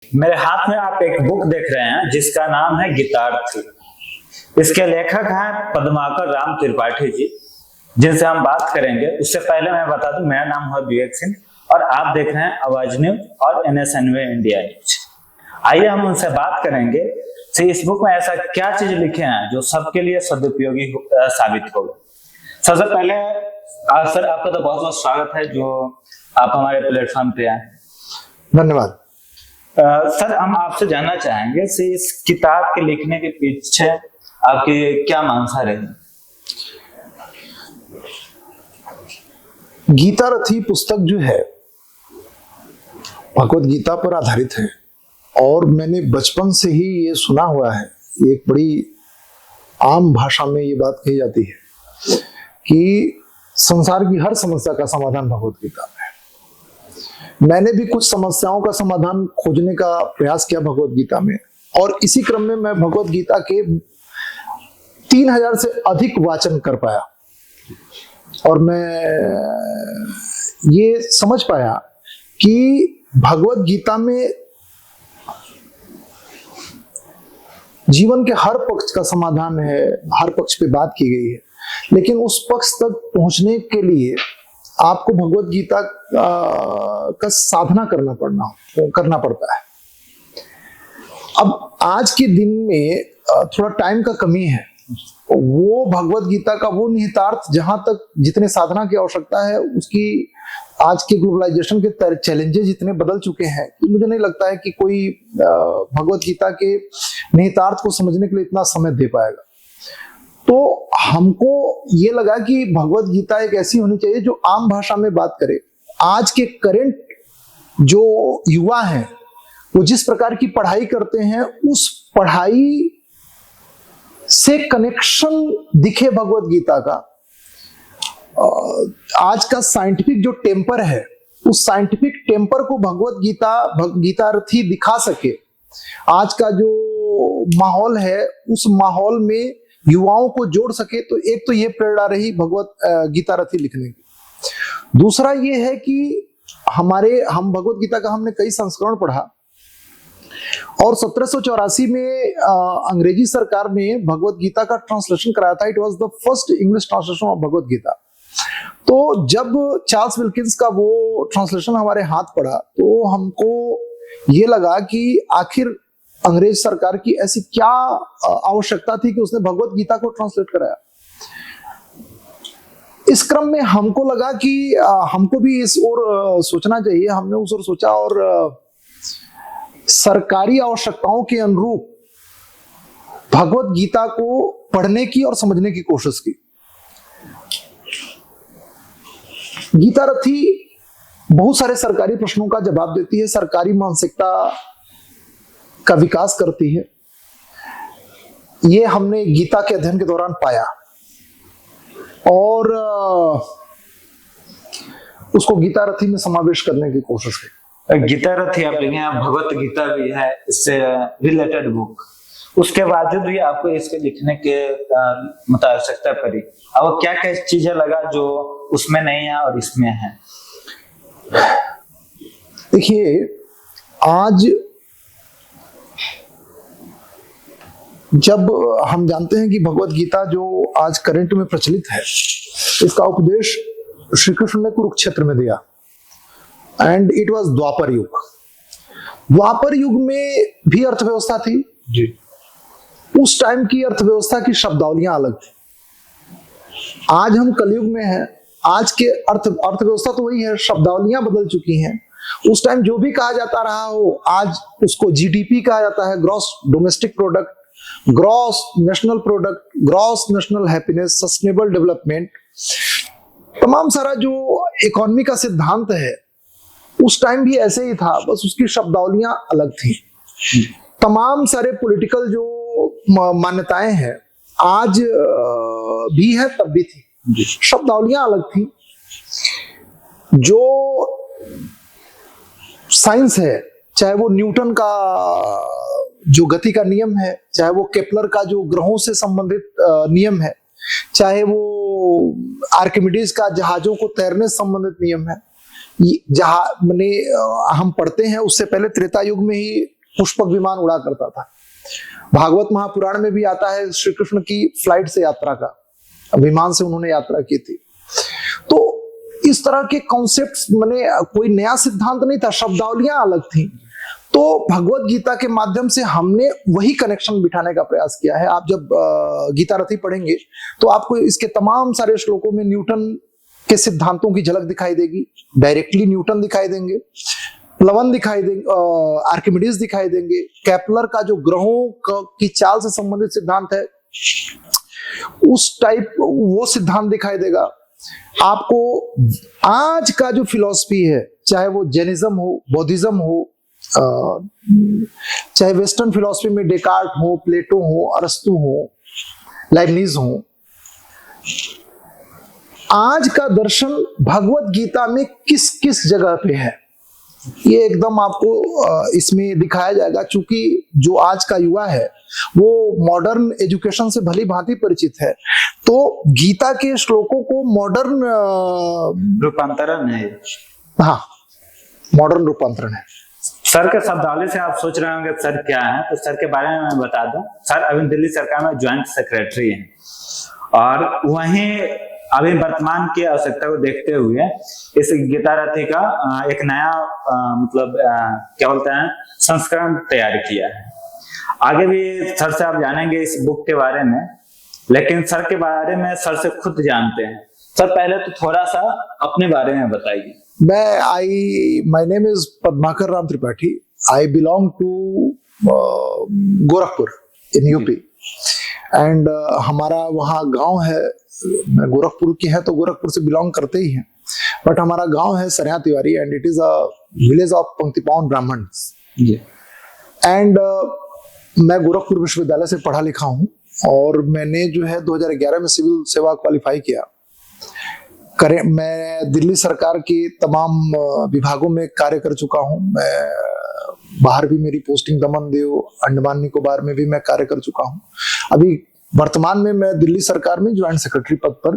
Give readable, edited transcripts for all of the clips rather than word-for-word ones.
मेरे हाथ में आप एक बुक देख रहे हैं जिसका नाम है गीतार्थी। इसके लेखक हैं पद्माकर राम त्रिपाठी जी, जिनसे हम बात करेंगे। उससे पहले मैं बता दूं, मेरा नाम है विवेक सिंह और आप देख रहे हैं आवाज न्यूज और NSNV इंडिया न्यूज। आइए हम उनसे बात करेंगे कि इस बुक में ऐसा क्या चीज लिखे हैं जो सबके लिए सदुपयोगी साबित होगा। सबसे पहले सर, आपका तो बहुत बहुत स्वागत है जो आप हमारे प्लेटफॉर्म पे आए। धन्यवाद। सर, हम आपसे जानना चाहेंगे कि इस किताब के लिखने के पीछे आपकी क्या मंशा रही। गीता रथी पुस्तक जो है भगवत गीता पर आधारित है और मैंने बचपन से ही ये सुना हुआ है। एक बड़ी आम भाषा में ये बात कही जाती है कि संसार की हर समस्या का समाधान भगवत गीता में है। मैंने भी कुछ समस्याओं का समाधान खोजने का प्रयास किया भगवत गीता में, और इसी क्रम में मैं भगवत गीता के 3000 से अधिक वाचन कर पाया और मैं ये समझ पाया कि भगवत गीता में जीवन के हर पक्ष का समाधान है, हर पक्ष पे बात की गई है, लेकिन उस पक्ष तक पहुंचने के लिए आपको भगवत गीता का साधना करना पड़ता है। अब आज के दिन में थोड़ा टाइम का कमी है। वो भगवत गीता का वो निहितार्थ जहां तक जितने साधना की आवश्यकता है, उसकी आज के ग्लोबलाइजेशन के चैलेंजेस इतने बदल चुके हैं कि मुझे नहीं लगता है कि कोई भगवत गीता के निहितार्थ को समझने के लिए इतना समय दे पाएगा। तो हमको ये लगा कि भगवत गीता एक ऐसी होनी चाहिए जो आम भाषा में बात करे। आज के करंट जो युवा हैं वो जिस प्रकार की पढ़ाई करते हैं, उस पढ़ाई से कनेक्शन दिखे भगवत गीता का। आज का साइंटिफिक जो टेम्पर है, उस साइंटिफिक टेम्पर को भगवत गीतार्थी दिखा सके। आज का जो माहौल है, उस माहौल में युवाओं को जोड़ सके। तो एक तो ये प्रेरणा रही भगवत गीतार्थी लिखने की। दूसरा ये है कि हम भगवत गीता का हमने कई संस्करण पढ़ा और 1784 में अंग्रेजी सरकार ने भगवत गीता का ट्रांसलेशन कराया था। It was the first English translation of Bhagavad Gita. तो जब चार्ल्स विल्किंस का वो ट्रांसलेशन हमारे हाथ पड़ा तो हमको ये लगा कि आखिर अंग्रेज सरकार की ऐसी क्या आवश्यकता थी कि उसने भगवत गीता को ट्रांसलेट कराया। इस क्रम में हमको लगा कि हमको भी इस ओर सोचना चाहिए। हमने उस ओर सोचा और सरकारी आवश्यकताओं के अनुरूप भगवत गीता को पढ़ने की और समझने की कोशिश की। गीता रथी बहुत सारे सरकारी प्रश्नों का जवाब देती है, सरकारी मानसिकता का विकास करती है। ये हमने गीता के अध्ययन के दौरान पाया और उसको गीता रथी में समावेश करने की कोशिश की। गीता रथी आप लिखे हैं, भगवत गीता भी है इससे रिलेटेड बुक। उसके बावजूद भी आपको इसके लिखने के आवश्यकता पड़ी। अब क्या क्या चीजें लगा जो उसमें नहीं है और इसमें है? देखिए, आज जब हम जानते हैं कि भगवत गीता जो आज करंट में प्रचलित है, इसका उपदेश श्री कृष्ण ने कुरुक्षेत्र में दिया एंड इट वाज द्वापर युग। द्वापर युग में भी अर्थव्यवस्था थी जी। उस टाइम की अर्थव्यवस्था की शब्दावलियां अलग थी। आज हम कलयुग में हैं, आज के अर्थव्यवस्था तो वही है, शब्दावलियां बदल चुकी हैं। उस टाइम जो भी कहा जाता रहा हो, आज उसको GDP कहा जाता है, gross domestic product, gross national product, gross national happiness, sustainable development. तमाम सारा जो इकोनॉमी का सिद्धांत है उस टाइम भी ऐसे ही था, बस उसकी शब्दावलियां अलग थी। तमाम सारे पॉलिटिकल जो मान्यताएं हैं आज भी है, तब भी थी, शब्दावलियां अलग थी। जो साइंस है, चाहे वो न्यूटन का जो गति का नियम है, चाहे वो केपलर का जो ग्रहों से संबंधित नियम है, चाहे वो आर्किमिडीज का जहाजों को तैरने से संबंधित नियम है, जहां मैंने हम पढ़ते हैं उससे पहले त्रेता युग में ही पुष्पक विमान उड़ा करता था। भागवत महापुराण में भी आता है श्री कृष्ण की फ्लाइट से यात्रा का, विमान से उन्होंने यात्रा की थी। तो इस तरह के कॉन्सेप्ट्स मैंने कोई नया सिद्धांत नहीं था, शब्दावलियां अलग थी। तो भगवत गीता के माध्यम से हमने वही कनेक्शन बिठाने का प्रयास किया है। आप जब गीता रथी पढ़ेंगे तो आपको इसके तमाम सारे श्लोकों में न्यूटन के सिद्धांतों की झलक दिखाई देगी। डायरेक्टली न्यूटन दिखाई देंगे, प्लवन दिखाई देंगे, आर्किमिडीज दिखाई देंगे, केपलर का जो ग्रहों की चाल से संबंधित सिद्धांत है उस टाइप वो सिद्धांत दिखाई देगा आपको। आज का जो फिलॉसफी है, चाहे वो जैनिज्म हो, बौद्धिज्म हो, चाहे वेस्टर्न फिलॉसफी में डेकार्ट हो, प्लेटो हो, अरस्तु हो, लाइबनिज हो, आज का दर्शन भगवत गीता में किस किस जगह पे है ये एकदम आपको इसमें दिखाया जाएगा। चूंकि जो आज का युवा है वो मॉडर्न एजुकेशन से भली भांति परिचित है, तो गीता के श्लोकों को मॉडर्न रूपांतरण है। हाँ, मॉडर्न रूपांतरण है। सर के शब्दावली से आप सोच रहे होंगे सर क्या है, तो सर के बारे में मैं बता दूं। सर अभी दिल्ली सरकार में ज्वाइंट सेक्रेटरी हैं और वहीं अभी वर्तमान की आवश्यकता को देखते हुए इस गीता रथी का एक नया मतलब क्या बोलते हैं संस्करण तैयार किया है। आगे भी सर से आप जानेंगे इस बुक के बारे में, लेकिन सर के बारे में सर से खुद जानते हैं। सर पहले तो थोड़ा सा अपने बारे में बताइए। My name is Padmakar Ram Tripathi. I belong to Gorakhpur in UP and हमारा वहाँ गांव है। मैं गोरखपुर की है तो गोरखपुर से बिलोंग करते ही हैं, बट हमारा गांव है Saraya Tiwari and it is a village of पंक्ति पावन ब्राह्मण्स। एंड मैं गोरखपुर विश्वविद्यालय से पढ़ा लिखा हूँ और मैंने जो है 2011 में सिविल सेवा क्वालिफाई किया। मैं दिल्ली सरकार के तमाम विभागों में कार्य कर चुका हूँ। मैं बाहर भी मेरी पोस्टिंग दमन दीव, अंडमान निकोबार में भी मैं कार्य कर चुका हूँ। अभी वर्तमान में मैं दिल्ली सरकार में ज्वाइंट सेक्रेटरी पद पर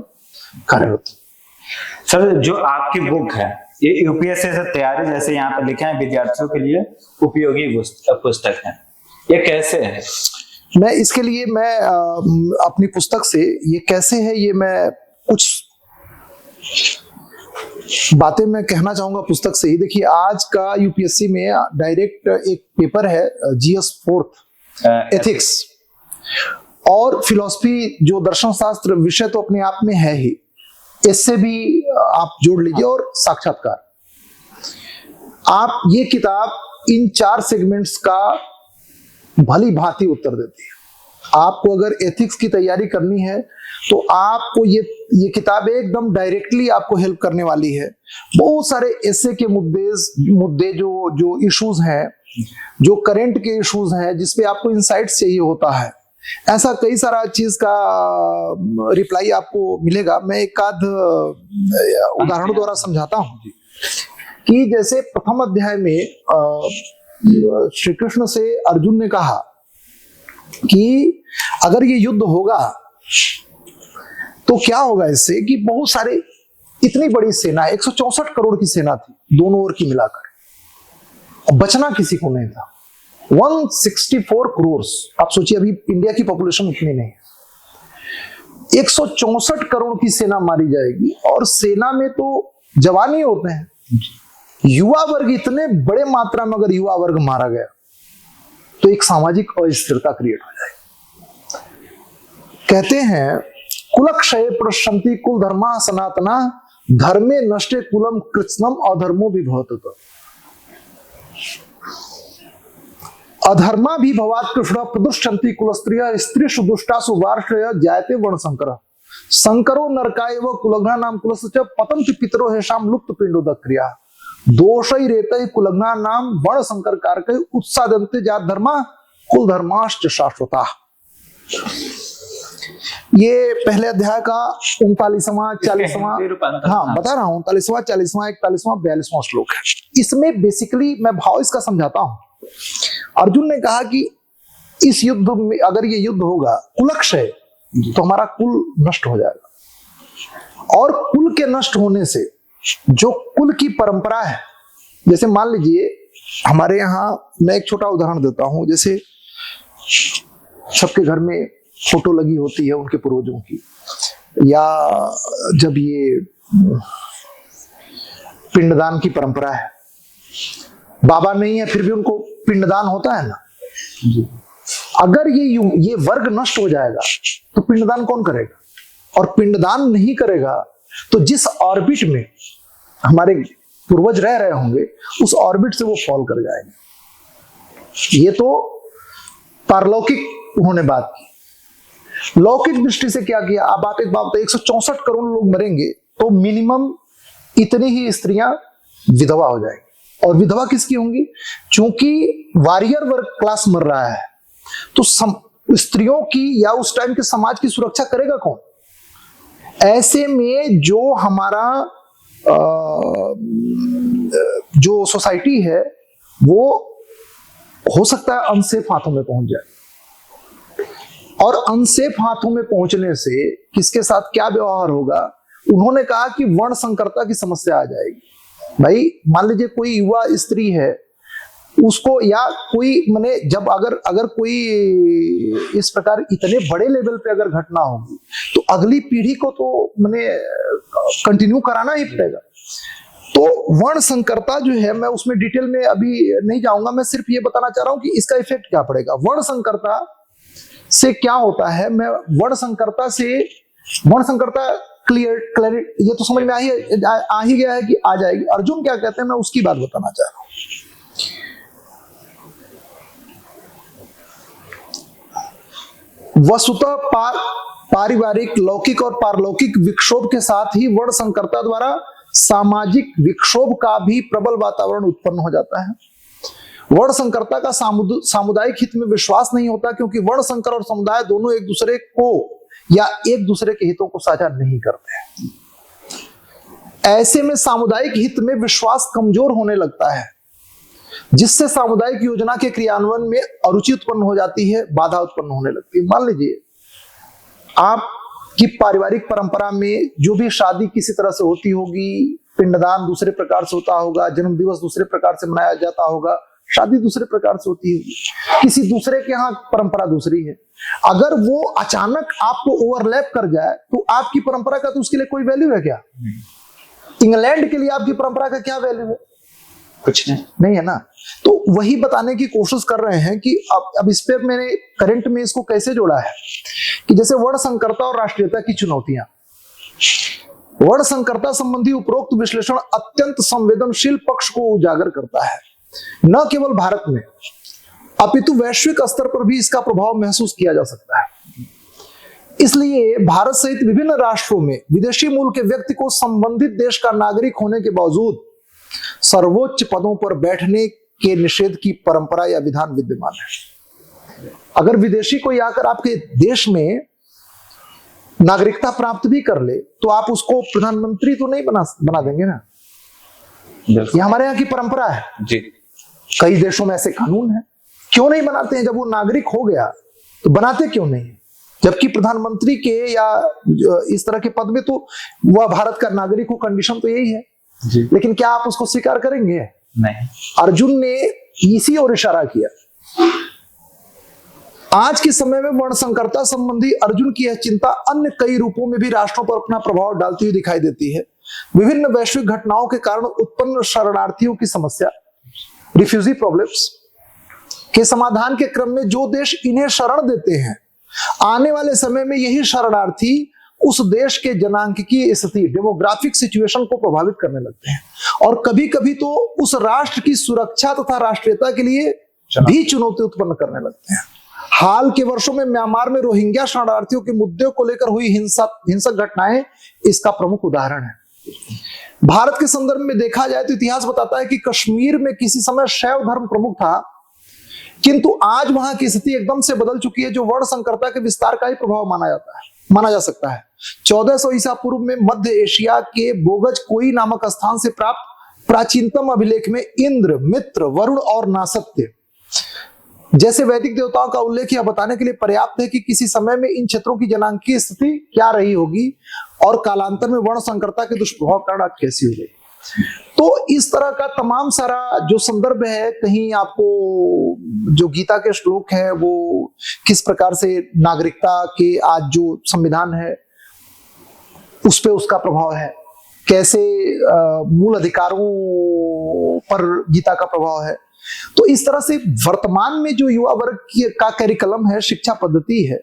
कार्यरत हूँ। सर जो आपकी बुक है ये यूपीएससी से तैयारी, जैसे यहाँ पर लिखे हैं, विद्यार्थियों के लिए उपयोगी पुस्तक है, ये कैसे है? मैं इसके लिए मैं अपनी पुस्तक से ये कैसे है ये मैं कुछ बातें मैं कहना चाहूंगा पुस्तक से ही। देखिए आज का यूपीएससी में डायरेक्ट एक पेपर है जीएस 4th एथिक्स और फिलॉसफी, जो दर्शन शास्त्र विषय तो अपने आप में है ही, इससे भी आप जोड़ लीजिए और साक्षात्कार। आप ये किताब इन 4 सेगमेंट्स का भली भांति उत्तर देती है। आपको अगर एथिक्स की तैयारी करनी है तो आपको ये किताब एकदम डायरेक्टली आपको हेल्प करने वाली है। बहुत सारे ऐसे के मुद्दे जो इश्यूज हैं, जो करंट के इश्यूज हैं, जिसपे आपको इंसाइट्स चाहिए होता है, ऐसा कई सारा चीज का रिप्लाई आपको मिलेगा। मैं एक आध उदाहरण द्वारा समझाता हूं कि जैसे प्रथम अध्याय में श्री कृष्ण से अर्जुन ने कहा कि अगर ये युद्ध होगा तो क्या होगा इससे, कि बहुत सारे, इतनी बड़ी सेना, 164 करोड़ की सेना थी दोनों ओर की मिलाकर, बचना किसी को नहीं था। 164 करोड़, आप सोचिए अभी इंडिया की पॉपुलेशन इतनी नहीं है, 164 करोड़ की सेना मारी जाएगी और सेना में तो जवान ही होते हैं, युवा वर्ग इतने बड़े मात्रा में अगर युवा वर्ग मारा गया तो एक सामाजिक अस्थिरता क्रिएट हो जाएगी। कहते हैं कुलक्षये प्रशंति कुल धर्मा सनातना धर्मे नष्टे कुलम कृत्स्नम अधर्मो विभवत। अधर्मा भी भवात कृष्ण प्रदुष्टंति कुलस्त्रिय स्त्रीषु दुष्टासु वार्ष्य जायते वर्ण संकर संकरो नरकाय व कुलग्ना नाम कुलस्य पतंति पितरो हेषाम लुप्त पिंडोदक क्रिया दोषै रेतै कुलग्ना नाम वर्ण संकर कारकै उत्सादन्ते जात धर्मा कुल धर्माश्च शाश्वता। ये पहले अध्याय का 39वां 40वां, हाँ बता रहा हूं, 39वां 40वां 41वां 42वां श्लोक है। इसमें बेसिकली मैं भाव इसका समझाता हूं। अर्जुन ने कहा कि इस युद्ध में अगर ये युद्ध होगा कुलक्षय, तो हमारा कुल नष्ट हो जाएगा और कुल के नष्ट होने से जो कुल की परंपरा है, जैसे मान लीजिए हमारे यहाँ, मैं एक छोटा उदाहरण देता हूं, जैसे सबके घर में फोटो लगी होती है उनके पूर्वजों की, या जब ये पिंडदान की परंपरा है, बाबा नहीं है फिर भी उनको पिंडदान होता है ना। अगर ये वर्ग नष्ट हो जाएगा तो पिंडदान कौन करेगा? और पिंडदान नहीं करेगा तो जिस ऑर्बिट में हमारे पूर्वज रह रहे होंगे उस ऑर्बिट से वो फॉल कर जाएंगे। ये तो पारलौकिक उन्होंने बात की। लौकिक दृष्टि से क्या किया? अब आप एक बात बताइए, 164 करोड़ लोग मरेंगे तो मिनिमम इतनी ही स्त्रियां विधवा हो जाएंगी। और विधवा किसकी होंगी? चूंकि वॉरियर वर्ग क्लास मर रहा है तो स्त्रियों की या उस टाइम के समाज की सुरक्षा करेगा कौन? ऐसे में जो हमारा जो सोसाइटी है वो हो सकता है अनसेफ हाथों में पहुंच जाए। और अनसेफ हाथों में पहुंचने से किसके साथ क्या व्यवहार होगा? उन्होंने कहा कि वर्ण संकरता की समस्या आ जाएगी। भाई मान लीजिए कोई युवा स्त्री है, उसको या कोई माने जब अगर कोई इस प्रकार इतने बड़े लेवल पे अगर घटना होगी तो अगली पीढ़ी को तो माने कंटिन्यू कराना ही पड़ेगा। तो वर्ण संकरता जो है, मैं उसमें डिटेल में अभी नहीं जाऊंगा, मैं सिर्फ ये बताना चाह रहा हूं कि इसका इफेक्ट क्या पड़ेगा। वर्ण संकरता से क्या होता है, मैं वर्ण संकरता क्लियर ये तो समझ में आ ही गया है कि आ जाएगी। अर्जुन क्या कहते हैं मैं उसकी बात बताना चाह रहा हूं। वस्तुतः पारिवारिक, लौकिक और पारलौकिक विक्षोभ के साथ ही वर्ण संकरता द्वारा सामाजिक विक्षोभ का भी प्रबल वातावरण उत्पन्न हो जाता है। वर्ण संकरता का सामुदायिक हित में विश्वास नहीं होता, क्योंकि वर्ण संकर और समुदाय दोनों एक दूसरे को या एक दूसरे के हितों को साझा नहीं करते हैं। ऐसे में सामुदायिक हित में विश्वास कमजोर होने लगता है, जिससे सामुदायिक योजना के क्रियान्वयन में अरुचि उत्पन्न हो जाती है, बाधा उत्पन्न होने लगती है। मान लीजिए आपकी पारिवारिक परंपरा में जो भी शादी किसी तरह से होती होगी, पिंडदान दूसरे प्रकार से होता होगा, जन्म दिवस दूसरे प्रकार से मनाया जाता होगा, शादी दूसरे प्रकार से होती होगी, किसी दूसरे के यहाँ परंपरा दूसरी है। अगर वो अचानक आपको ओवरलैप कर जाए तो आपकी परंपरा का तो उसके लिए कोई वैल्यू है क्या? इंग्लैंड के लिए आपकी परंपरा का क्या वैल्यू है? कुछ नहीं है ना। तो वही बताने की कोशिश कर रहे हैं कि अब इस पे मैंने करंट में इसको कैसे जोड़ा है कि जैसे वर्ण संकरता और राष्ट्रीयता की चुनौतियां। वर्ण संकरता संबंधी उपरोक्त विश्लेषण अत्यंत संवेदनशील पक्ष को उजागर करता है। न केवल भारत में अपितु वैश्विक स्तर पर भी इसका प्रभाव महसूस किया जा सकता है। इसलिए भारत सहित विभिन्न राष्ट्रों में विदेशी मूल के व्यक्ति को संबंधित देश का नागरिक होने के बावजूद सर्वोच्च पदों पर बैठने के निषेध की परंपरा या विधान विद्यमान है। अगर विदेशी कोई आकर आपके देश में नागरिकता प्राप्त भी कर ले तो आप उसको प्रधानमंत्री तो नहीं बना देंगे ना। ये हमारे यहाँ की परंपरा है जी। कई देशों में ऐसे कानून है। क्यों नहीं बनाते हैं? जब वो नागरिक हो गया तो बनाते क्यों नहीं? जबकि प्रधानमंत्री के या इस तरह के पद में तो वह भारत का नागरिक हो, कंडीशन तो यही है जी। लेकिन क्या आप उसको स्वीकार करेंगे? नहीं। अर्जुन ने इसी ओर इशारा किया। आज के समय में वर्ण संकरता संबंधी अर्जुन की यह चिंता अन्य कई रूपों में भी राष्ट्रों पर अपना प्रभाव डालती हुई दिखाई देती है। विभिन्न वैश्विक घटनाओं के कारण उत्पन्न शरणार्थियों की समस्या, रिफ्यूजी प्रॉब्लम्स के समाधान के क्रम में जो देश इन्हें शरण देते हैं, आने वाले समय में यही शरणार्थी उस देश के जनांकीय स्थिति, डेमोग्राफिक सिचुएशन को प्रभावित करने लगते हैं और कभी कभी तो उस राष्ट्र की सुरक्षा तथा राष्ट्रीयता के लिए भी चुनौती उत्पन्न करने लगते हैं। हाल के वर्षों में म्यांमार में रोहिंग्या शरणार्थियों के मुद्दे को लेकर हुई हिंसक घटनाएं इसका प्रमुख उदाहरण है। भारत के संदर्भ में देखा जाए तो इतिहास बताता है कि कश्मीर में किसी समय शैव धर्म प्रमुख था, किंतु आज वहां की स्थिति एकदम से बदल चुकी है, जो वर्ण संकरता के विस्तार का ही प्रभाव माना जा सकता है। 1400 ईसा पूर्व में मध्य एशिया के बोगज कोई नामक स्थान से प्राप्त प्राचीनतम अभिलेख में इंद्र, मित्र, वरुण और नासत्य जैसे वैदिक देवताओं का उल्लेख यह बताने के लिए पर्याप्त है कि किसी समय में इन क्षेत्रों की जनांकीय स्थिति क्या रही होगी और कालांतर में वर्ण संकरता के दुष्प्रभाव के कारण कैसी हो गई। तो इस तरह का तमाम सारा जो संदर्भ है, कहीं आपको जो गीता के श्लोक है वो किस प्रकार से नागरिकता के आज जो संविधान है उस पे उसका प्रभाव है, कैसे मूल अधिकारों पर गीता का प्रभाव है। तो इस तरह से वर्तमान में जो युवा वर्ग का करिकुलम है, शिक्षा पद्धति है,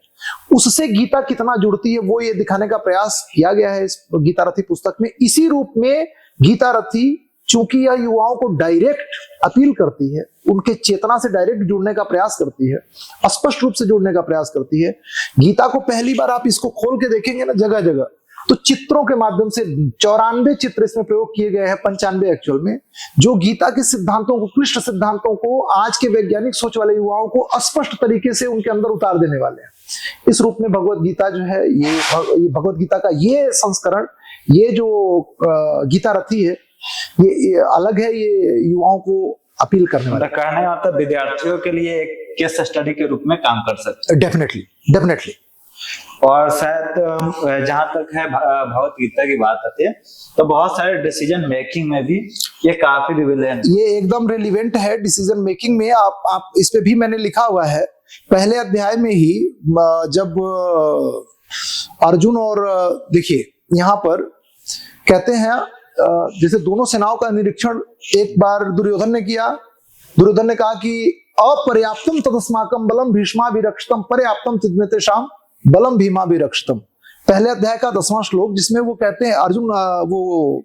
उससे गीता कितना जुड़ती है वो ये दिखाने का प्रयास किया गया है इस गीता रथी पुस्तक में। इसी रूप में गीता रथी, चूंकि यह युवाओं को डायरेक्ट अपील करती है, उनके चेतना से डायरेक्ट जुड़ने का प्रयास करती है, स्पष्ट रूप से जुड़ने का प्रयास करती है। गीता को पहली बार आप इसको खोल के देखेंगे ना जगह जगह, तो चित्रों के माध्यम से 94 चित्र इसमें प्रयोग किए गए हैं, 95 एक्चुअल में, जो गीता के सिद्धांतों को, कृष्ण सिद्धांतों को आज के वैज्ञानिक सोच वाले युवाओं को स्पष्ट तरीके से उनके अंदर उतार देने वाले हैं। इस रूप में भगवत गीता जो है, ये भगवत गीता का ये संस्करण, ये जो गीता रथी है, ये अलग है, ये युवाओं को अपील करने वाला, कहने मतलब विद्यार्थियों के लिए एक केस स्टडी के रूप में काम कर सकते हैं। डेफिनेटली। और शायद जहां तक है भगवत गीता की बात आती है तो बहुत सारे डिसीजन मेकिंग में भी ये काफी रिलेवेंट, ये एकदम रिलेवेंट है डिसीजन मेकिंग में। आप इस पे भी मैंने लिखा हुआ है पहले अध्याय में ही, जब अर्जुन और देखिए यहाँ पर कहते हैं, जैसे दोनों सेनाओं का निरीक्षण एक बार दुर्योधन ने किया। दुर्योधन ने कहा कि अपर्याप्तम तदस्माकम बलम भीष्माभिरक्षितम पर्याप्तम तद्मेतेषाम बलम भीमाभिरक्षितम, पहले अध्याय का 10वां श्लोक, जिसमें वो कहते हैं, वो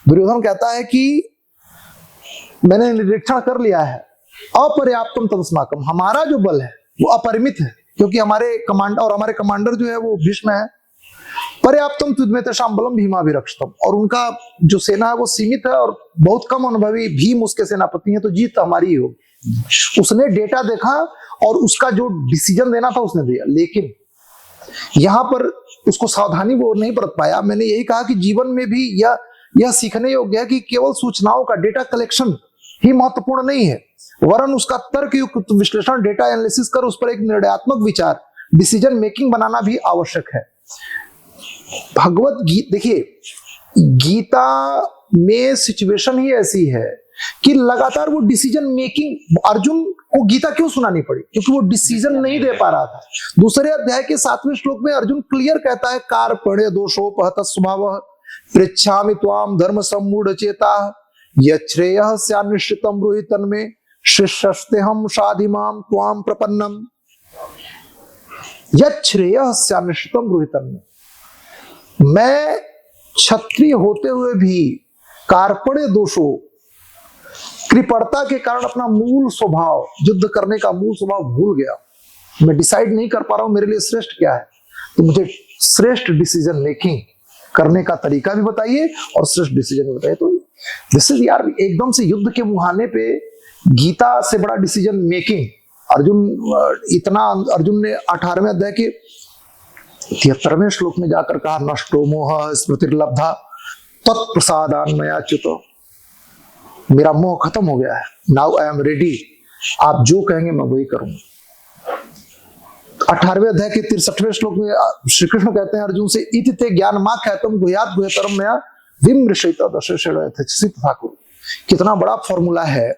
दुर्योधन कहता है कि मैंने निरीक्षण कर लिया है, अपर्याप्तम तदस्माकम, हमारा जो बल है वो अपरिमित है, क्योंकि हमारे कमांडर जो है वो भीष्म है। पर्याप्तम तद्मेतेषाम बलम भीमाभिरक्षितम, और उनका जो सेना है वो सीमित है और बहुत कम अनुभवी भीम उसके सेनापति हैं, तो जीत हमारी ही होगी। उसने डेटा देखा और उसका जो डिसीजन देना था उसने दिया, लेकिन यहां पर उसको सावधानी वो नहीं बरत पाया। मैंने यही कहा कि जीवन में भी यह सीखने योग्य है कि केवल सूचनाओं का डेटा कलेक्शन ही महत्वपूर्ण नहीं है, वरन उसका तर्कयुक्त विश्लेषण, डेटा एनालिसिस कर उस पर एक निर्णयात्मक विचार, डिसीजन मेकिंग बनाना भी आवश्यक है। भगवत गीता, देखिए गीता में सिचुएशन ही ऐसी है कि लगातार वो डिसीजन मेकिंग, अर्जुन को गीता क्यों सुनानी पड़ी? क्योंकि वो डिसीजन नहीं दे पा रहा था। दूसरे अध्याय के 7वें श्लोक में अर्जुन क्लियर कहता है, कार्पण्य दोषोपहत स्वभावः पृच्छामि त्वाम धर्म सम्मूढ़ चेता यच्छ्रेयः स्यान्निश्चितं ब्रूहि तन्मे शिष्यस्तेहं साधिमां त्वाम प्रपन्नम। यच्छ्रेयः स्यान्निश्चितं ब्रूहि तन्मे, मैं क्षत्रिय होते हुए भी कार्पण्य दोषों, कृपणता के कारण अपना मूल स्वभाव, युद्ध करने का मूल स्वभाव भूल गया। मैं डिसाइड नहीं कर पा रहा हूं मेरे लिए श्रेष्ठ क्या है, तो मुझे श्रेष्ठ डिसीजन मेकिंग करने का तरीका भी बताइए और श्रेष्ठ डिसीजन भी बताइए। तो दिस इज यार, एकदम से युद्ध के मुहाने पे गीता से बड़ा डिसीजन मेकिंग अर्जुन ने 18वें अध्याय के 73वें श्लोक में जाकर कहा, नष्टो मोह स्मृतिर्लब्धा तत्प्रसादान मयाच्युतो, मेरा मोह खत्म हो गया है, नाउ आई एम रेडी, आप जो कहेंगे मैं वही करूंगा। 18वें अध्याय के 63वें श्लोक में श्री कृष्ण कहते हैं अर्जुन से, इति ते ज्ञान मा ख्यातम गुह्यात गुह्यतरम मया विमृशयिता दशरथ ठाकुर। कितना बड़ा फॉर्मूला है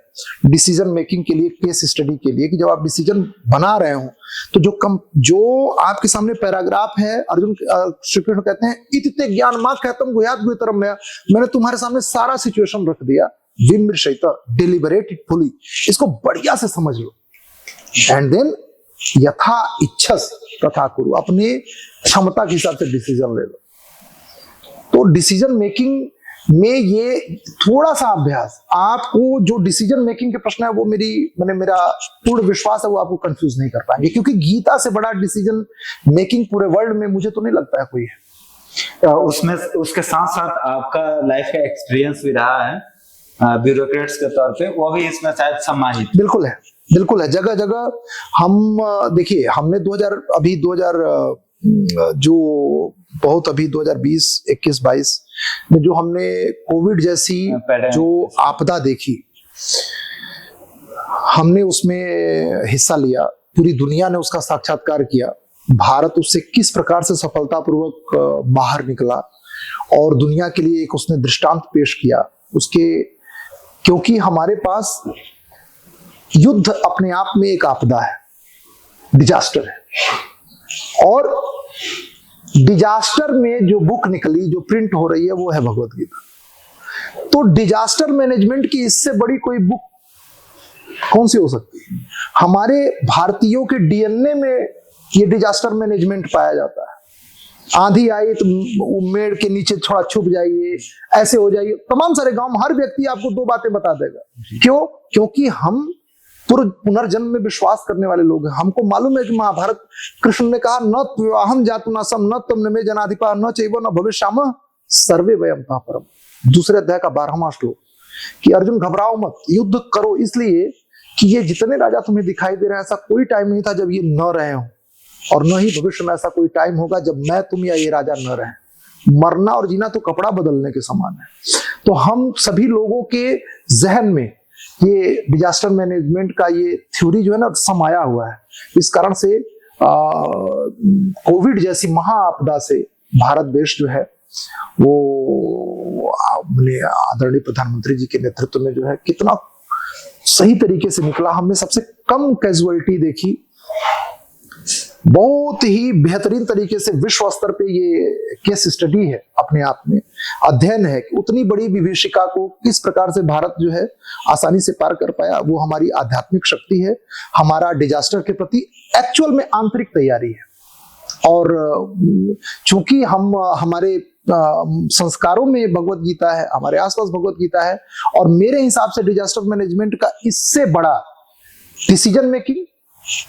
डिसीजन मेकिंग के लिए, केस स्टडी के लिए, कि जब आप डिसीजन बना रहे हो तो जो आपके सामने पैराग्राफ है, अर्जुन श्री कृष्ण कहते हैं, इति ते ज्ञान मा ख्यातम गुह्यात गुह्यतरम मया, मैंने तुम्हारे सामने सारा सिचुएशन रख दिया, विमृशयिता, डिलिबरेट इट फुली, इसको बढ़िया से समझ लो, एंड देन यथा इच्छस तथा कुरु, अपने क्षमता के हिसाब से डिसीजन ले लो। तो डिसीजन मेकिंग में ये थोड़ा सा अभ्यास, आपको जो डिसीजन मेकिंग के प्रश्न है वो मेरा पूर्ण विश्वास है वो आपको कंफ्यूज नहीं कर पाएंगे, क्योंकि गीता से बड़ा डिसीजन मेकिंग पूरे वर्ल्ड में मुझे तो नहीं लगता है कोई है। उसमें उसके साथ साथ आपका लाइफ का एक्सपीरियंस भी रहा है ब्यूरोक्रेट्स के तौर पे, वो भी इसमें शायद समाहित। बिल्कुल है, जगह जगह हम देखिए, हमने 2000 जो बहुत अभी 2020, 21, 22 में जो हमने कोविड जैसी जो आपदा देखी, हमने उसमें हिस्सा लिया, पूरी दुनिया ने उसका साक्षात्कार किया, भारत उससे किस प्रकार से सफलतापूर्वक बाहर निकला और दुनिया के लिए एक उसने दृष्टांत पेश किया उसके, क्योंकि हमारे पास युद्ध अपने आप में एक आपदा है, डिजास्टर है, और डिजास्टर में जो बुक निकली, जो प्रिंट हो रही है, वो है भगवत गीता। तो डिजास्टर मैनेजमेंट की इससे बड़ी कोई बुक कौन सी हो सकती है? हमारे भारतीयों के डीएनए में ये डिजास्टर मैनेजमेंट पाया जाता है। आंधी आई तो मेड़ के नीचे थोड़ा छुप जाइए, ऐसे हो जाइए। तमाम सारे गांव में हर व्यक्ति आपको दो बातें बता देगा। क्यों? क्योंकि हम पुनर्जन्म में विश्वास करने वाले लोग हैं। हमको मालूम है कि महाभारत, कृष्ण ने कहा न विवाहम जातुना सम न तम में जनाधिपा न चैव न भविष्यामः सर्वे वयम परम। दूसरे अध्याय का 12वां श्लोक कि अर्जुन घबराओ मत, युद्ध करो, इसलिए कि ये जितने राजा तुम्हें दिखाई दे रहे हैं, ऐसा कोई टाइम नहीं था जब ये न रहे हो, और न ही भविष्य में ऐसा कोई टाइम होगा जब मैं तुम या ये राजा न रहे। मरना और जीना तो कपड़ा बदलने के समान है। तो हम सभी लोगों के जहन में ये डिजास्टर मैनेजमेंट का ये थ्योरी जो है ना समाया हुआ है। इस कारण से कोविड जैसी महाआपदा से भारत देश जो है वो अपने आदरणीय प्रधानमंत्री जी के नेतृत्व में जो है कितना सही तरीके से निकला। हमने सबसे कम कैजुअलिटी देखी, बहुत ही बेहतरीन तरीके से विश्व स्तर पे ये केस स्टडी है, अपने आप में अध्ययन है कि उतनी बड़ी विभीषिका को किस प्रकार से भारत जो है आसानी से पार कर पाया। वो हमारी आध्यात्मिक शक्ति है, हमारा डिजास्टर के प्रति एक्चुअल में आंतरिक तैयारी है। और चूंकि हम हमारे संस्कारों में भगवत गीता है, हमारे आसपास भगवत गीता है, और मेरे हिसाब से डिजास्टर मैनेजमेंट का इससे बड़ा डिसीजन मेकिंग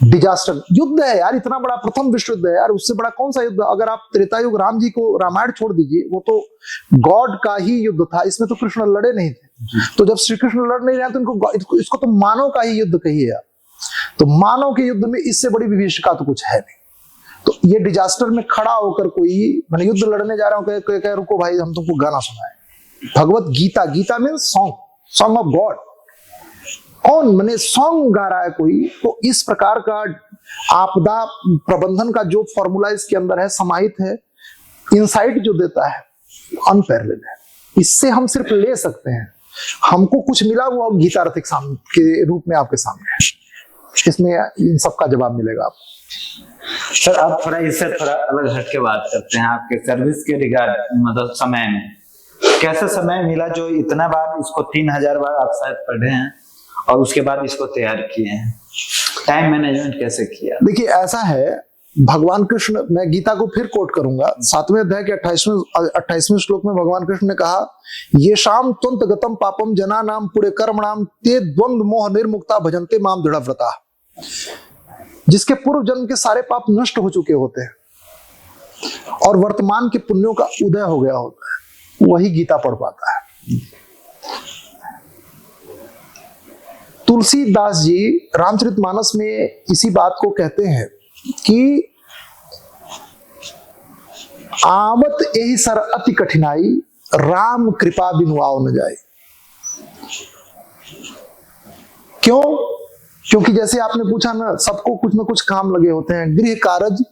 डिजास्टर युद्ध है यार। इतना बड़ा प्रथम विश्व युद्ध है यार, उससे बड़ा कौन सा युद्ध? अगर आप त्रेता युग राम जी को, रामायण छोड़ दीजिए, वो तो गॉड का ही युद्ध था, इसमें तो कृष्ण लड़े नहीं थे। तो जब श्री कृष्ण लड़ नहीं रहे तो इनको इसको तो मानव का ही युद्ध कहिए यार। तो मानव के युद्ध में इससे बड़ी विभीषिका तो कुछ है नहीं। तो ये डिजास्टर में खड़ा होकर कोई, मैंने युद्ध लड़ने जा रहा हूँ, कह रुको भाई हम तुमको गाना सुनाए। Bhagavad Gita, Gita mean song, song of God. कौन मैंने सॉन्ग गा रहा है कोई, तो इस प्रकार का आपदा प्रबंधन का जो फॉर्मूला इसके अंदर है, समाहित है, इंसाइट जो देता है, अनपैरेलल है। इससे हम सिर्फ ले सकते हैं। हमको कुछ मिला वो गीता रथिक के रूप में आपके सामने है, इसमें इन सबका जवाब मिलेगा आपको। सर आप थोड़ा इससे थोड़ा अलग हट के बात करते हैं। आपके सर्विस के रिगार्ड मतलब समय में कैसा समय मिला जो इतना बार इसको 3000 बार आप शायद पढ़े हैं और उसके बाद इसको तैयार किए हैं? टाइम मैनेजमेंट कैसे किया? देखिए ऐसा है, भगवान कृष्ण, मैं गीता को फिर कोट करूंगा, 7वें अध्याय के 28वें श्लोक में भगवान कृष्ण ने कहा, ये शाम त्वंत गतम पापम जना नाम पुरे कर्मणाम ते द्वंद्व मोह निर्मुक्ता भजन्ते माम दृढ़व्रता। जिसके पूर्व जन्म के सारे पाप नष्ट हो चुके होते हैं और वर्तमान के पुण्यों का उदय हो गया होता है, वही गीता पढ़ पाता है। तुलसीदास जी रामचरितमानस में इसी बात को कहते हैं कि आवत यही सर अति कठिनाई, राम कृपा बिनु आओ न जाए। क्यों? क्योंकि जैसे आपने पूछा ना, सबको कुछ ना कुछ काम लगे होते हैं। गृह कारज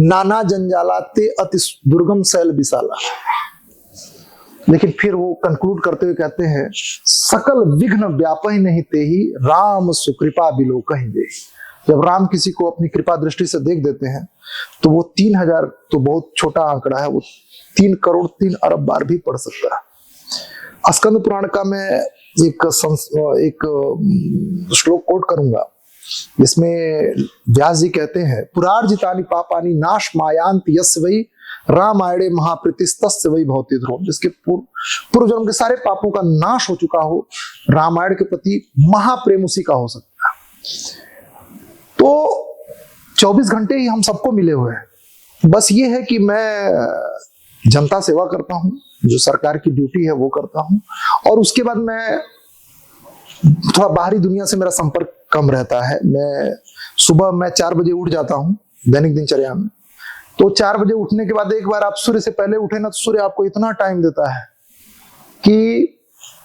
नाना जंजाला ते अति दुर्गम शैल विशाला। लेकिन फिर वो कंक्लूड करते हुए कहते हैं, सकल विघ्न व्यापहि नहीं तेहि, राम सुकृपा बिलोकहि देहि। जब राम किसी को अपनी कृपा दृष्टि से देख देते हैं तो वो 3000 तो बहुत छोटा आंकड़ा है, वो 3 करोड़ 3 अरब बार भी पढ़ सकता है। स्कंद पुराण का मैं एक श्लोक कोट करूंगा जिसमें व्यास जी कहते हैं, पुरार्जितानि पापानि नाश मायांति यस्य वै रामायणे महाप्रीतिस्तस्य वै भवति ध्रुवम्। जिसके पूर्व जन्म के सारे पापों का नाश हो चुका हो, रामायण के प्रति महाप्रेम उसी का हो सकता है। तो 24 घंटे ही हम सबको मिले हुए हैं। बस ये है कि मैं जनता सेवा करता हूं, जो सरकार की ड्यूटी है वो करता हूं, और उसके बाद मैं थोड़ा बाहरी दुनिया से मेरा संपर्क कम रहता है। मैं सुबह 4 बजे उठ जाता हूं दैनिक दिनचर्या में। तो 4 बजे उठने के बाद एक बार आप सूर्य से पहले उठे ना, तो सूर्य आपको इतना टाइम देता है कि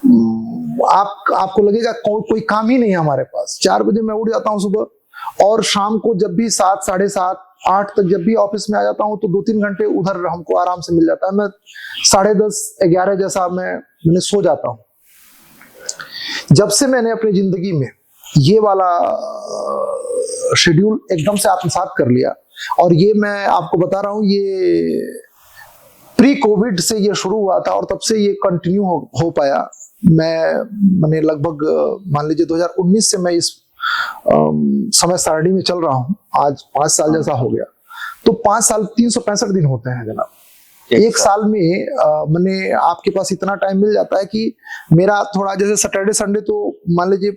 आपको लगेगा कोई काम ही नहीं है हमारे पास। 4 बजे मैं उठ जाता हूँ सुबह, और शाम को जब भी 7, 7:30, 8 तक जब भी ऑफिस में आ जाता हूँ तो 2-3 घंटे उधर हमको आराम से मिल जाता है। मैं 10:30, 11 जैसा मैंने सो जाता हूँ। जब से मैंने अपनी जिंदगी में ये वाला शेड्यूल एकदम से आत्मसात कर लिया, और ये मैं आपको बता रहा हूँ, ये प्री कोविड से ये शुरू हुआ था और तब से ये कंटिन्यू हो पाया। मैंने लगभग मान लीजिए 2019 से मैं इस समय सारणी में चल रहा हूँ। आज 5 साल जैसा हो गया। तो 5 साल 365 दिन होते हैं जनाब। एक साल में मैंने आपके पास इतना टाइम मिल जाता है कि मेरा थोड़ा, जैसे सैटरडे संडे तो मान लीजिए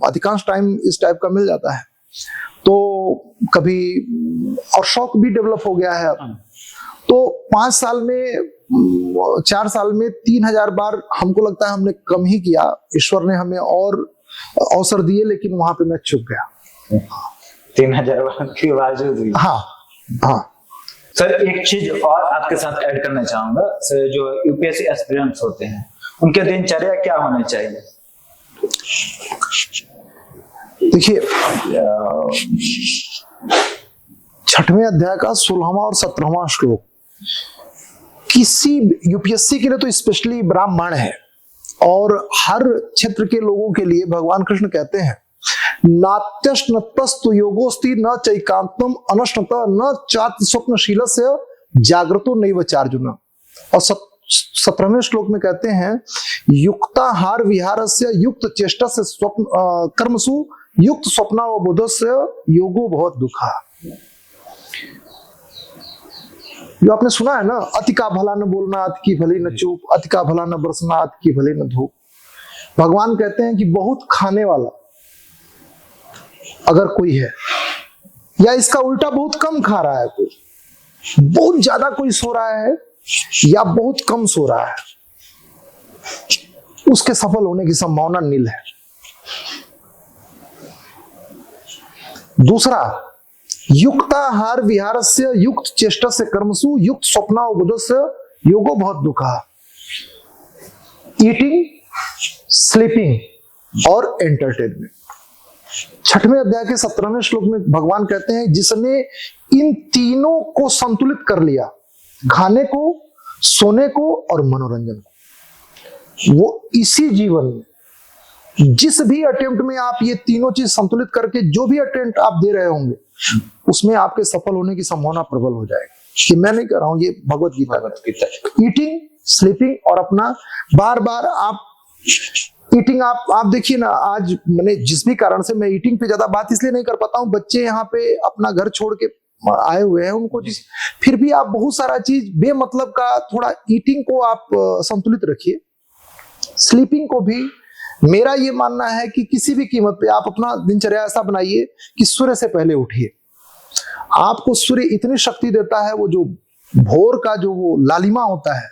अधिकांश टाइम इस टाइप का मिल जाता है। तो कभी और शौक भी डेवलप हो गया है। तो 5 साल में 4 साल में 3000 बार हमको लगता है हमने कम ही किया। ईश्वर ने हमें और अवसर दिए, लेकिन वहां पे मैं चुप गया। 3000 बार के बावजूद भी। हाँ हाँ सर, एक चीज और आपके साथ ऐड करना चाहूंगा सर, जो यूपीएससी एस्पिरेंट्स होते हैं उनके दिनचर्या क्या होने चाहिए? देखिए, 6वें अध्याय का 16वां और 17वां श्लोक किसी यूपीएससी के लिए तो स्पेशली ब्राह्मण है, और हर क्षेत्र के लोगों के लिए भगवान कृष्ण कहते हैं, नात्यश्नतस्तु योगोस्ति न चैकांतम अनश्नत न चाति स्वप्नशीलस्य जागृतो नैव चार्जुन। और 17वें श्लोक में कहते हैं, युक्ताहार विहारस्य युक्त चेष्टस्य स्वप्न कर्मसु युक्त स्वप्नावबोधस्य योगो बहुत दुखा। जो आपने सुना है ना, अति का भला न बोलना, अति की भली न चूप, अति का भला न बरसना, अति की भली न धूप। भगवान कहते हैं कि बहुत खाने वाला अगर कोई है, या इसका उल्टा बहुत कम खा रहा है कोई, बहुत ज्यादा कोई सो रहा है या बहुत कम सो रहा है, उसके सफल होने की संभावना नील है। दूसरा, युक्ताहार विहारस्य युक्त चेष्टस्य कर्मसु युक्त स्वप्नावबोधस्य योगो बहुत दुखा। ईटिंग, स्लीपिंग और एंटरटेनमेंट। 6वें अध्याय के 17वें श्लोक में भगवान कहते हैं, जिसने इन तीनों को संतुलित कर लिया, खाने को, सोने को और मनोरंजन को, वो इसी जीवन में जिस भी अटेम्प्ट में आप ये तीनों चीज संतुलित करके जो भी अटेम्प्ट आप दे रहे होंगे, उसमें आपके सफल होने की संभावना प्रबल हो जाएगी। ये मैं नहीं कर रहा हूं, ये भगवत गीता। ईटिंग, स्लीपिंग और अपना बार बार आप ईटिंग, आप देखिए ना, आज मैंने जिस भी कारण से मैं ईटिंग पे ज्यादा बात इसलिए नहीं कर पाता हूं, बच्चे यहाँ पे अपना घर छोड़ के आए हुए हैं, उनको फिर भी आप बहुत सारा चीज बेमतलब का, थोड़ा ईटिंग को आप संतुलित रखिए। स्लीपिंग को भी मेरा ये मानना है कि किसी भी कीमत पे आप अपना दिनचर्या ऐसा बनाइए कि सूर्य से पहले उठिए। आपको सूर्य इतनी शक्ति देता है, वो जो भोर का जो वो लालिमा होता है,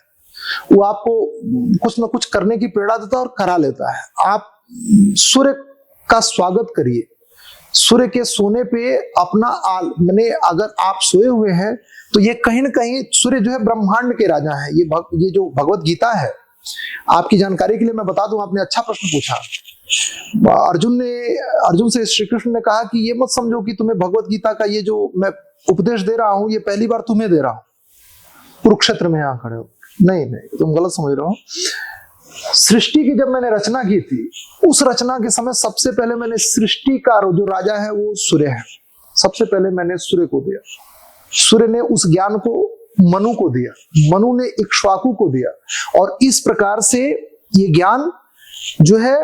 वो आपको कुछ ना कुछ करने की प्रेरणा देता है और करा लेता है। आप सूर्य का स्वागत करिए। सूर्य के सोने पे अपना मैंने, अगर आप सोए हुए हैं तो ये कहीं ना कहीं सूर्य जो है ब्रह्मांड के राजा है। ये जो भगवत गीता है, आपकी जानकारी के लिए मैं बता दूं, आपने अच्छा प्रश्न पूछा। अर्जुन से श्री कृष्ण ने कहा कि ये मत समझो कि तुम्हें भगवत गीता का ये जो मैं उपदेश दे रहा हूं, ये पहली बार तुम्हें दे रहा हूं, कुरुक्षेत्र में यहां खड़े हो। नहीं, तुम गलत समझ रहे हो। सृष्टि की जब मैंने रचना की थी, उस रचना के समय सबसे पहले मैंने सृष्टि का जो राजा है वो सूर्य है, सबसे पहले मैंने सूर्य को दिया। सूर्य ने उस ज्ञान को मनु को दिया, मनु ने इक्ष्वाकु को दिया, और इस प्रकार से ये ज्ञान जो है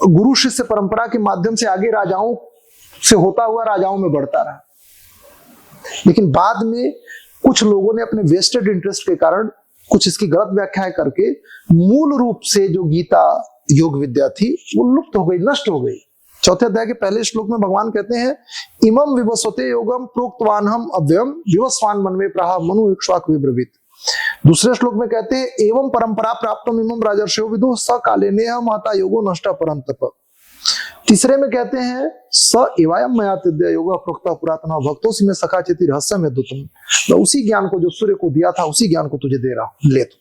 गुरु शिष्य परंपरा के माध्यम से आगे राजाओं से होता हुआ राजाओं में बढ़ता रहा। लेकिन बाद में कुछ लोगों ने अपने वेस्टेड इंटरेस्ट के कारण कुछ इसकी गलत व्याख्याएं करके मूल रूप से जो गीता योग विद्या थी वो लुप्त हो गई, नष्ट हो गई। 4 अध्याय के पहले श्लोक में भगवान कहते हैं, इमं विवस्वते योगम प्रोक्तवानहम अव्ययम विवस्वान मनवे प्राह मनु इक्ष्वाकु विब्रवीत। दूसरे श्लोक में कहते हैं, एवं परंपरा प्राप्तम इमं राजर्षयो विदुः स काले नेह महता योगो नष्ट परंतप। तीसरे में कहते हैं, स एवायम मया तिद्य योगः प्रोक्तः पुरातनः भक्तोऽसि मे सखा चेति रहस्यम यद्दुतम्। मैं उसी ज्ञान को जो सूर्य को दिया था, उसी ज्ञान को तुझे दे रहा हूं, ले तू।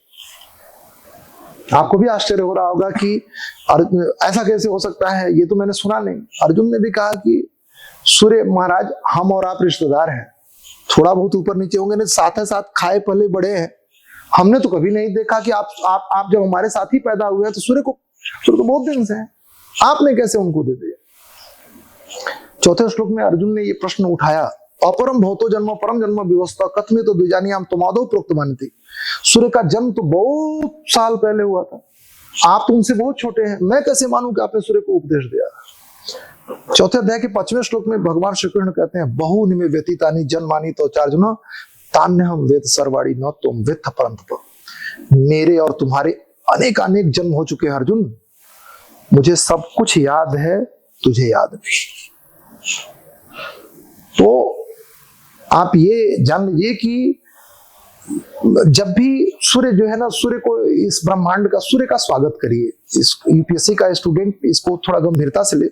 आपको भी आश्चर्य हो रहा होगा कि ऐसा कैसे हो सकता है, ये तो मैंने सुना नहीं। अर्जुन ने भी कहा कि सूर्य महाराज, हम और आप रिश्तेदार हैं, थोड़ा बहुत ऊपर नीचे होंगे, नहीं साथ है साथ खाए पले बड़े हैं। हमने तो कभी नहीं देखा कि आप जब हमारे साथ ही पैदा हुए हैं तो सूर्य तो बहुत दिन से है, आपने कैसे उनको दे दिया। चौथे श्लोक में अर्जुन ने ये प्रश्न उठाया, अपरम भौतो जन्म परम जन्म विवस्था कथमे तो द्विजानी हम तुमादो प्रोक्त मानती। सूर्य का जन्म तो बहुत साल पहले हुआ था, आप तो उनसे बहुत छोटे हैं, मैं कैसे मानूं कि आपने सूर्य को उपदेश दिया। चौथे अध्याय के 5वें श्लोक में भगवान श्री कृष्ण कहते हैं, बहुनि में व्यतीतानि जन्मानि तो चार्जुन तान्य हम वेद सर्वाणी न तुम वेत्थ परंतप। मेरे और तुम्हारे अनेक अनेक जन्म हो चुके हैं अर्जुन, मुझे सब कुछ याद है, तुझे याद भी। तो आप ये जान लीजिए कि जब भी सूर्य जो है ना, सूर्य को, इस ब्रह्मांड का, सूर्य का स्वागत करिए। इस यूपीएससी का स्टूडेंट इसको थोड़ा गंभीरता से ले,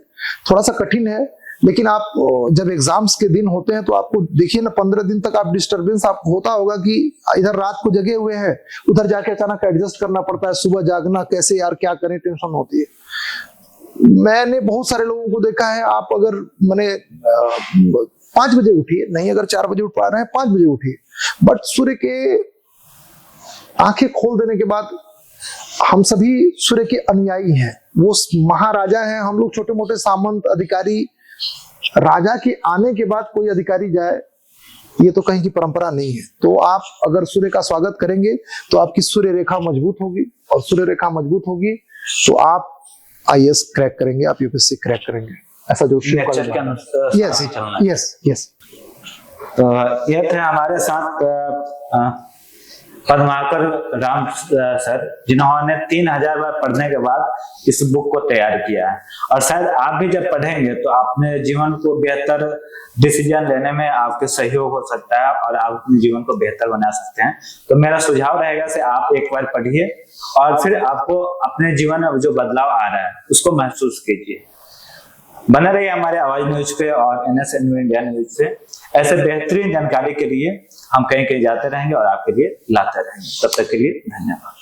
थोड़ा सा कठिन है, लेकिन आप जब एग्जाम्स के दिन होते हैं तो आपको देखिए ना, 15 दिन तक आप डिस्टरबेंस आपको होता होगा कि इधर रात को जगे हुए हैं, उधर जाके अचानक एडजस्ट करना पड़ता है, सुबह जागना, कैसे यार क्या करें, टेंशन होती है। मैंने बहुत सारे लोगों को देखा है, आप अगर मैंने 5 बजे उठिए, नहीं अगर 4 बजे उठ पा रहे हैं 5 बजे उठिए, बट सूर्य के आंखें खोल देने के बाद हम सभी सूर्य के अनुयायी हैं। वो महाराजा हैं, हम लोग छोटे मोटे सामंत अधिकारी। राजा के आने के बाद कोई अधिकारी जाए, ये तो कहीं की परंपरा नहीं है। तो आप अगर सूर्य का स्वागत करेंगे तो आपकी सूर्य रेखा मजबूत होगी, और सूर्य रेखा मजबूत होगी तो आप आईएएस क्रैक करेंगे, आप यूपीएससी क्रैक करेंगे, ऐसा जो यस यस यस। तो ये थे हमारे साथ पद्माकर राम सर, जिन्होंने 3000 बार पढ़ने के बाद इस बुक को तैयार किया है। और शायद आप भी जब पढ़ेंगे तो अपने जीवन को बेहतर डिसीजन लेने में आपके सहयोग हो सकता है, और आप अपने जीवन को बेहतर बना सकते हैं। तो मेरा सुझाव रहेगा से आप एक बार पढ़िए, और फिर आपको अपने जीवन में जो बदलाव आ रहा है उसको महसूस कीजिए। बने रहिए हमारे आवाज न्यूज पे और NSN इंडिया न्यूज से। ऐसे बेहतरीन जानकारी के लिए हम कहीं कहीं जाते रहेंगे और आपके लिए लाते रहेंगे। तब तक के लिए धन्यवाद।